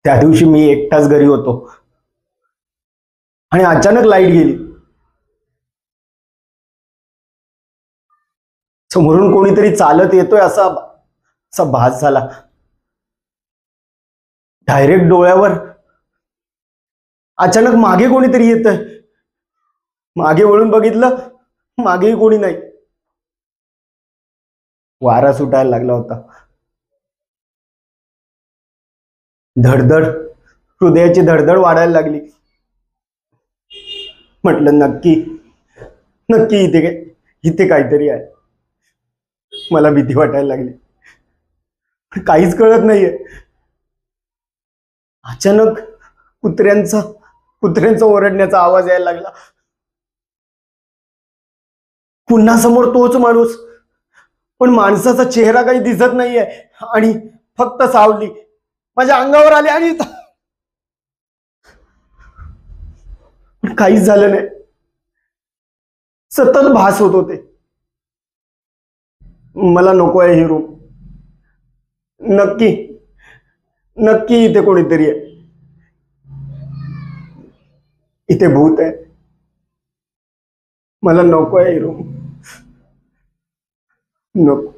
त्या दिवशी मी एकटाच घरी होतो आणि अचानक लाईट गेली. समोरून कोणीतरी चालत येतोय असा असा भास झाला. डायरेक्ट डोळ्यावर. अचानक मागे कोणीतरी येतंय. मागे वळून बघितलं, मागेही कोणी नाही. वारा सुटायला लागला होता. धडधड, हृदयाची धडधड वाढायला लागली. म्हटलं नक्की नक्की इथे काहीतरी आहे. मला भीती वाटायला लागली. काहीच कळत नाहीये. अचानक कुत्र्यांचा कुत्र्यांचा ओरडण्याचा आवाज यायला लागला. पुन्हा समोर तोच माणूस, पण माणसाचा चेहरा काही दिसत नाहीये आणि फक्त सावली माझ्या अंगावर आली आणि काहीच झालं नाही. सतत भास होत होते. मला नको आहे ही रूम. नक्की नक्की इथे कोणीतरी आहे. इथे भूत आहे. मला नको आहे ही रूम. नको.